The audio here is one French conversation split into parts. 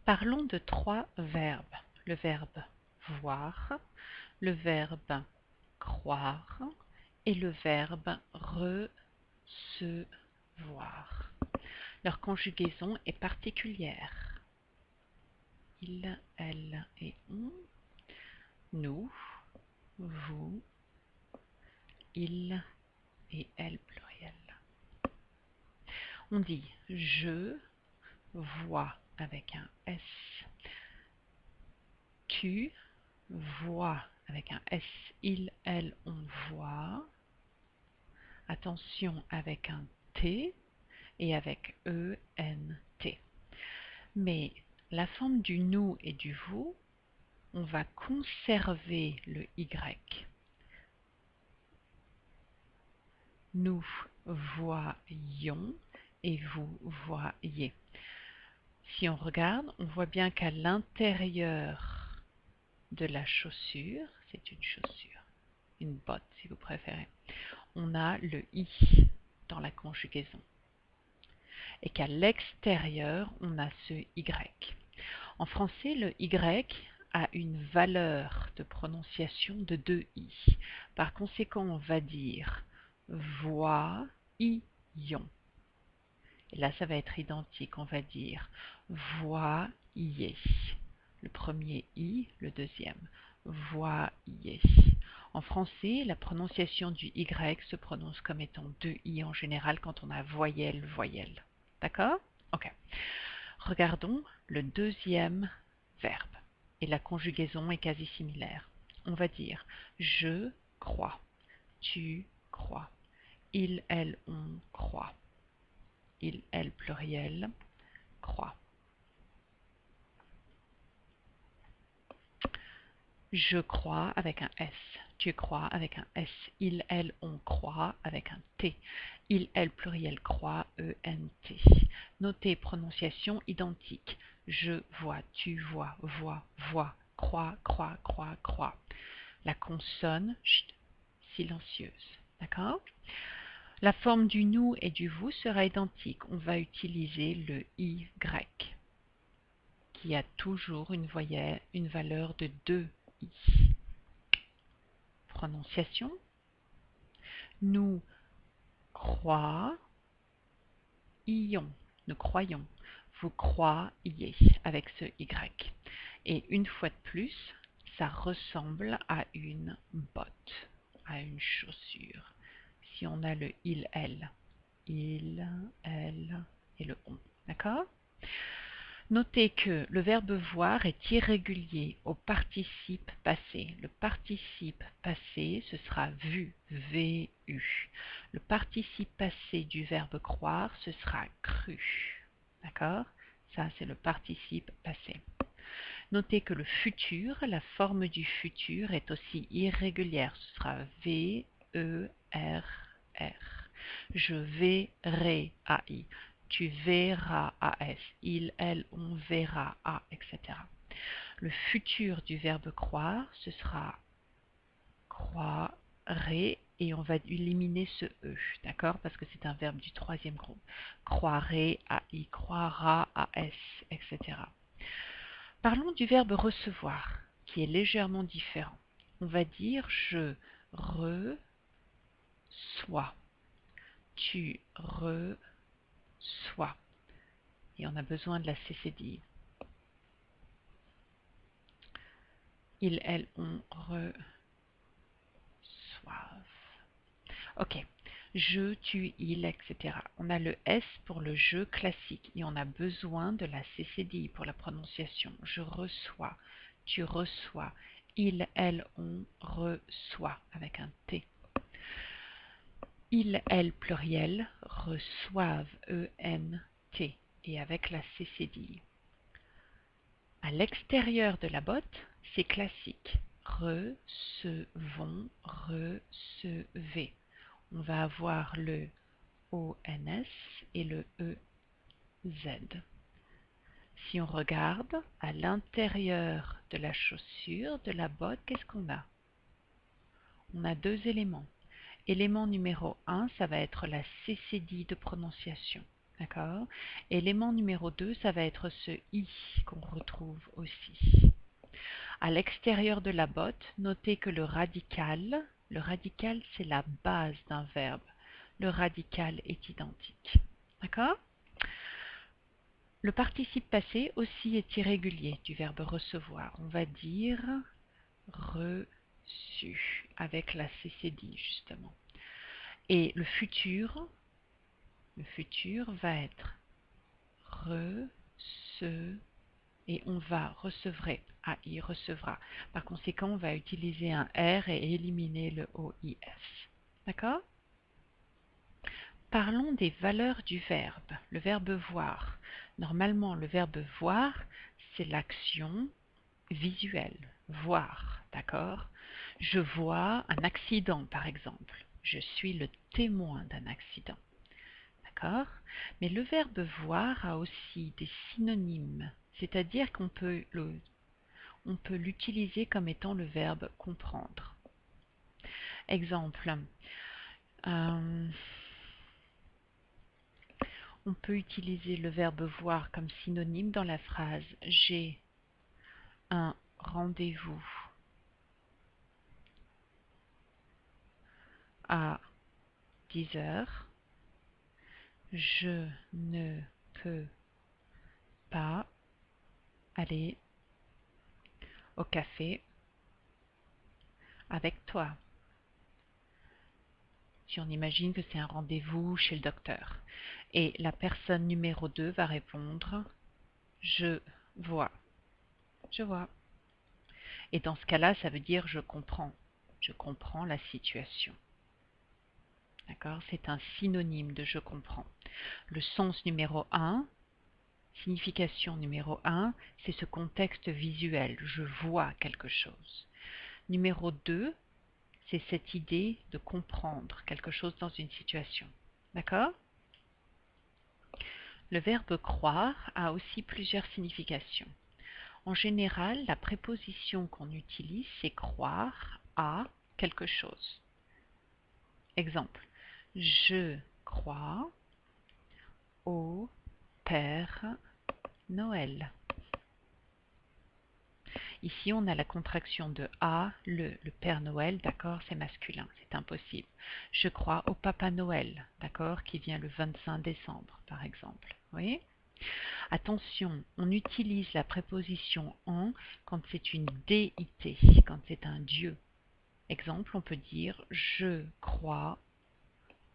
Parlons de trois verbes. Le verbe voir, le verbe croire et le verbe recevoir. Leur conjugaison est particulière. Il, elle et on. Nous, vous, il et elle pluriel. On dit je vois avec un S. Tu vois avec un S. Il, elle, on voit. Attention avec un T et avec E, N, T. Mais la forme du nous et du vous, on va conserver le Y. Nous voyons et vous voyez. Si on regarde, on voit bien qu'à l'intérieur de la chaussure, c'est une chaussure, une botte si vous préférez, on a le I dans la conjugaison. Et qu'à l'extérieur, on a ce Y. En français, le Y a une valeur de prononciation de 2i. Par conséquent, on va dire voyons. Et là, ça va être identique. On va dire voyez. Le premier i, le deuxième. Voyez. En français, la prononciation du Y se prononce comme étant 2i en général quand on a voyelle, voyelle. D'accord? Ok. Regardons le deuxième verbe. Et la conjugaison est quasi similaire. On va dire je crois, tu crois, il, elle, on croit, il, elle pluriel, croit. Je crois avec un S, tu crois avec un S, il, elle, on croit avec un T, il, elle pluriel croit, E, N, T. Notez prononciation identique. Je vois, tu vois, croit, croit, croit, croit. La consonne silencieuse. D'accord? La forme du nous et du vous sera identique. On va utiliser le Y qui a toujours une valeur de 2i. Prononciation. Nous croyons. Nous croyons. Vous croyez avec ce Y. Et une fois de plus, ça ressemble à une botte, à une chaussure. Si on a le il, elle et le on. D'accord? Notez que le verbe voir est irrégulier au participe passé. Le participe passé, ce sera vu, vu. Le participe passé du verbe croire, ce sera cru. D'accord? Ça, c'est le participe passé. Notez que le futur, la forme du futur est aussi irrégulière. Ce sera V, E, R, R. Je verrai, AI. Tu verras, AS. Il, elle, on verra, A, etc. Le futur du verbe croire, ce sera croirait et on va éliminer ce E, d'accord? Parce que c'est un verbe du troisième groupe. Croirait, AI, croira, AS, etc. Parlons du verbe recevoir, qui est légèrement différent. On va dire je reçois. Tu reçois. Et on a besoin de la CCDI. Il, elle, on reçoivent. Ok. Je, tu, il, etc. On a le S pour le je classique et on a besoin de la CCDI pour la prononciation. Je reçois, tu reçois, il, elle, on reçoit avec un T. Il, elle pluriel reçoivent, E, N, T et avec la CCDI. À l'extérieur de la botte, c'est classique. Recevons, recevez. On va avoir le ONS et le EZ. Si on regarde à l'intérieur de la chaussure, de la botte, qu'est-ce qu'on a? On a deux éléments. Élément numéro 1, ça va être la CCDI de prononciation. D'accord? Élément numéro 2, ça va être ce i qu'on retrouve aussi. À l'extérieur de la botte, notez que le radical c'est la base d'un verbe. Le radical est identique. D'accord? Le participe passé aussi est irrégulier du verbe recevoir. On va dire reçu avec la CCD justement. Et le futur va être reçu et on va recevrait, AI recevra. Par conséquent, on va utiliser un R et éliminer le OIS. D'accord? Parlons des valeurs du verbe. Le verbe voir. Normalement, le verbe voir, c'est l'action visuelle. Voir, d'accord? Je vois un accident, par exemple. Je suis le témoin d'un accident. D'accord? Mais le verbe voir a aussi des synonymes, c'est-à-dire qu'on peut l'utiliser comme étant le verbe comprendre. Exemple, on peut utiliser le verbe voir comme synonyme dans la phrase j'ai un rendez-vous à 10 heures. Je ne peux pas aller au café avec toi. Si on imagine que c'est un rendez-vous chez le docteur. Et la personne numéro 2 va répondre je vois. Je vois. Et dans ce cas-là, ça veut dire je comprends. Je comprends la situation. D'accord? C'est un synonyme de je comprends. Le sens numéro 1, signification numéro 1, c'est ce contexte visuel. Je vois quelque chose. Numéro 2, c'est cette idée de comprendre quelque chose dans une situation. D'accord? Le verbe croire a aussi plusieurs significations. En général, la préposition qu'on utilise, c'est croire à quelque chose. Exemple, je crois au Père Noël. Ici, on a la contraction de A, le Père Noël, d'accord, c'est masculin, c'est impossible. Je crois au Papa Noël, d'accord, qui vient le 25 décembre, par exemple. Vous voyez? Attention, on utilise la préposition en quand c'est une déité, quand c'est un dieu. Exemple, on peut dire je crois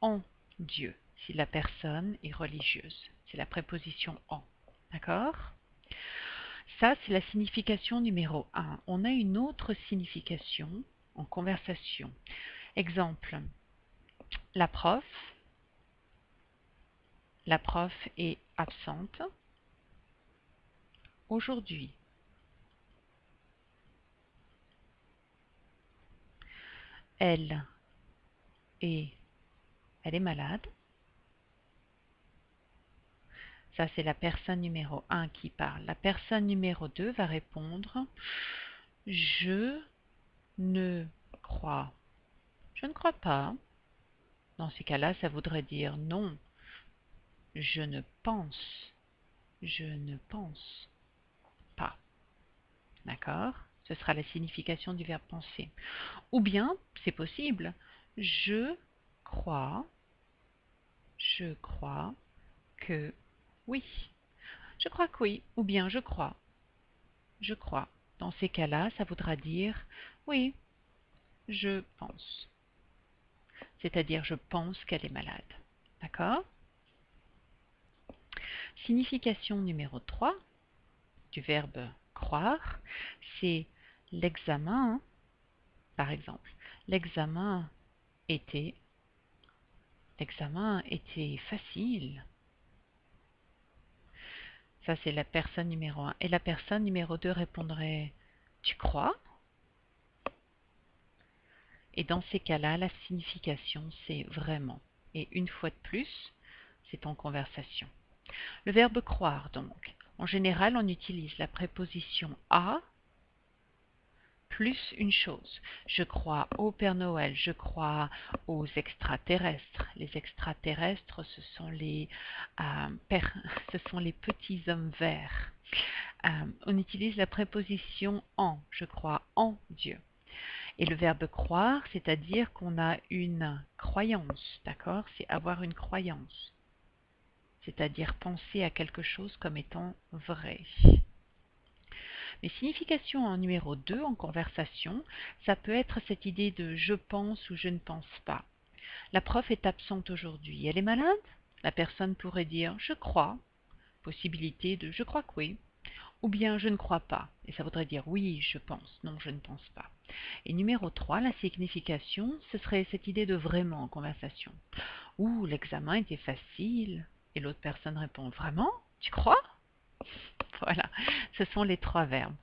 en Dieu si la personne est religieuse. C'est la préposition en. D'accord? Ça, c'est la signification numéro 1. On a une autre signification en conversation. Exemple, la prof est absente aujourd'hui. Elle est, elle est malade. Ça, c'est la personne numéro 1 qui parle. La personne numéro 2 va répondre je ne crois. Je ne crois pas. Dans ces cas-là, ça voudrait dire non. Je ne pense. Je ne pense pas. D'accord? Ce sera la signification du verbe penser. Ou bien, c'est possible, crois, je crois que oui. Je crois que oui. Ou bien je crois. Je crois. Dans ces cas-là, ça voudra dire oui, je pense. C'est-à-dire je pense qu'elle est malade. D'accord? Signification numéro 3 du verbe croire, c'est l'examen. Par exemple, l'examen était, l'examen était facile. Ça, c'est la personne numéro 1. Et la personne numéro 2 répondrait tu crois? Et dans ces cas-là, la signification, c'est vraiment. Et une fois de plus, c'est en conversation. Le verbe croire, donc. En général, on utilise la préposition à plus une chose. Je crois au Père Noël, je crois aux extraterrestres. Les extraterrestres, ce sont ce sont les petits hommes verts. On utilise la préposition en, je crois en Dieu. Et le verbe croire, c'est-à-dire qu'on a une croyance, d'accord? C'est avoir une croyance, c'est-à-dire penser à quelque chose comme étant vrai. Mais signification en numéro 2 en conversation, ça peut être cette idée de je pense ou je ne pense pas. La prof est absente aujourd'hui. Elle est malade? La personne pourrait dire je crois, possibilité de je crois que oui, ou bien je ne crois pas. Et ça voudrait dire oui, je pense, non, je ne pense pas. Et numéro 3, la signification, ce serait cette idée de vraiment en conversation. Ouh, l'examen était facile. Et l'autre personne répond vraiment? Tu crois? Voilà, ce sont les trois verbes.